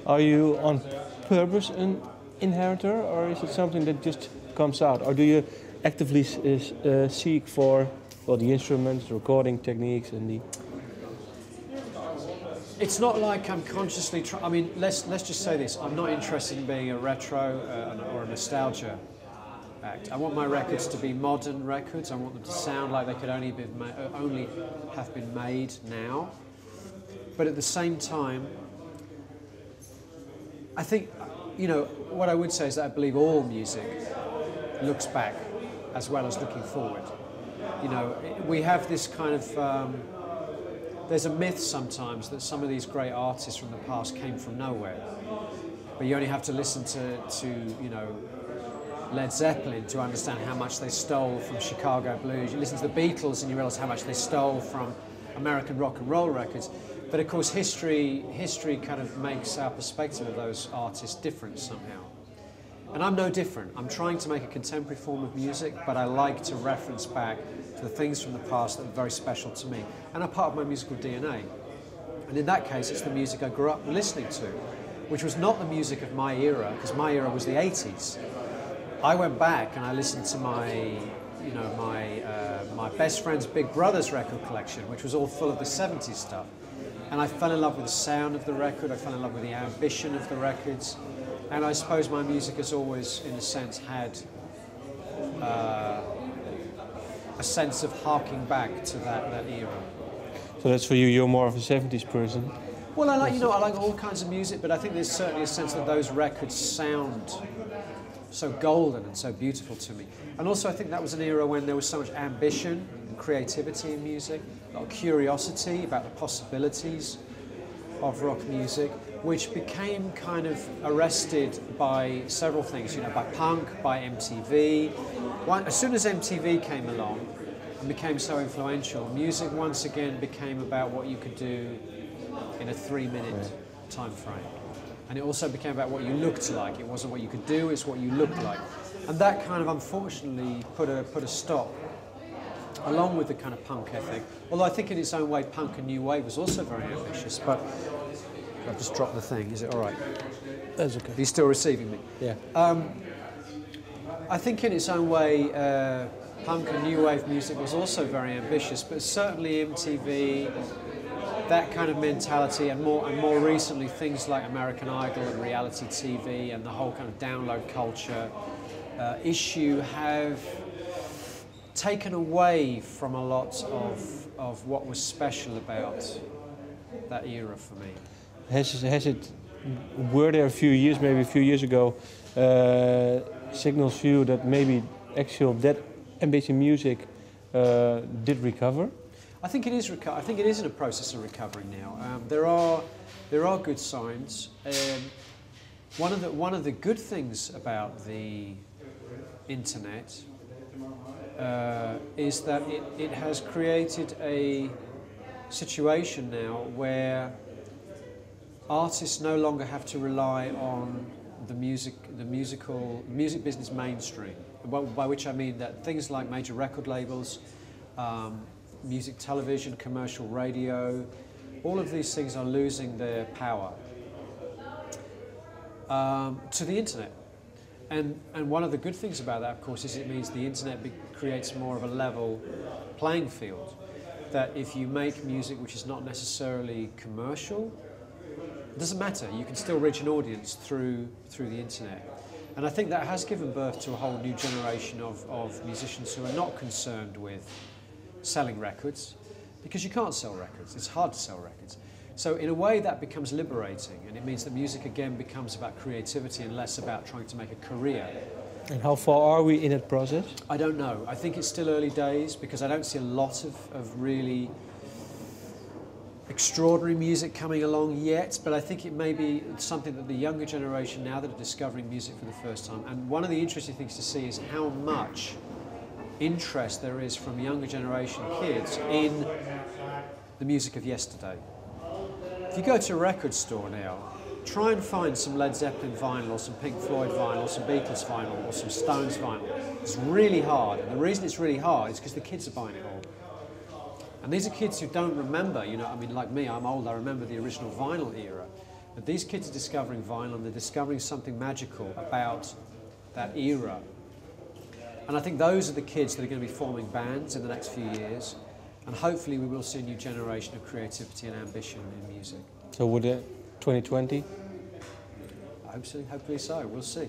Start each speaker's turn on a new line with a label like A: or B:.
A: Are you on purpose an inheritor, or is it something that just comes out? Or do you actively seek for, well, the instruments, the recording techniques, and the...
B: It's not like I'm consciously trying. I mean, let's just say this. I'm not interested in being a retro or a nostalgia act. I want my records to be modern records. I want them to sound like they could only have been made now. But at the same time, I think, you know, what I would say is that I believe all music looks back as well as looking forward. You know, we have this kind of... there's a myth sometimes that some of these great artists from the past came from nowhere. But you only have to listen to you know, Led Zeppelin to understand how much they stole from Chicago blues. You listen to the Beatles and you realise how much they stole from American rock and roll records. But of course history kind of makes our perspective of those artists different somehow. And I'm no different. I'm trying to make a contemporary form of music, but I like to reference back to the things from the past that are very special to me and are part of my musical DNA. And in that case, it's the music I grew up listening to, which was not the music of my era, because my era was the 80s. I went back and I listened to my, you know, my best friend's Big Brother's record collection, which was all full of the 70s stuff. And I fell in love with the sound of the record, I fell in love with the ambition of the records, and I suppose my music has always, in a sense, had a sense of harking back to that era.
A: So that's for you, you're more of a 70s person?
B: Well, I like all kinds of music, but I think there's certainly a sense that those records sound so golden and so beautiful to me. And also I think that was an era when there was so much ambition and creativity in music, a lot of curiosity about the possibilities of rock music, which became kind of arrested by several things, you know, by punk, by MTV. As soon as MTV came along and became so influential, music once again became about what you could do in a 3-minute time frame. And it also became about what you looked like. It wasn't what you could do, it's what you looked like. And that kind of unfortunately put a stop, along with the kind of punk ethic. Although I think in its own way, punk and new wave was also very ambitious. But I've just dropped the thing, is it all right?
A: That's okay.
B: Are you still receiving me?
A: Yeah.
B: I think in its own way, punk and new wave music was also very ambitious, but certainly MTV, that kind of mentality, and more recently things like American Idol and reality TV and the whole kind of download culture issue have taken away from a lot of what was special about that era for me.
A: Were there a few years ago, signals for you that maybe that ambitious music did recover?
B: I think it is. I think it is in a process of recovery now. There are good signs. One of the good things about the internet is that it has created a situation now where artists no longer have to rely on the music business mainstream, by which I mean that things like major record labels, music television, commercial radio, all of these things are losing their power to the internet. And one of the good things about that, of course, is it means the internet creates more of a level playing field. That if you make music which is not necessarily commercial, it doesn't matter, you can still reach an audience through the internet. And I think that has given birth to a whole new generation of musicians who are not concerned with selling records, because you can't sell records, it's hard to sell records. So in a way that becomes liberating, and it means that music again becomes about creativity and less about trying to make a career.
A: And how far are we in that process?
B: I don't know. I think it's still early days because I don't see a lot of really extraordinary music coming along yet, but I think it may be something that the younger generation now that are discovering music for the first time. And one of the interesting things to see is how much interest there is from younger generation kids in the music of yesterday. If you go to a record store now, try and find some Led Zeppelin vinyl or some Pink Floyd vinyl or some Beatles vinyl or some Stones vinyl. It's really hard, and the reason it's really hard is because the kids are buying it all. And these are kids who don't remember, you know, I mean, like me, I'm old, I remember the original vinyl era. But these kids are discovering vinyl and they're discovering something magical about that era. And I think those are the kids that are going to be forming bands in the next few years. And hopefully we will see a new generation of creativity and ambition in music.
A: So would it 2020?
B: Hopefully so. We'll see.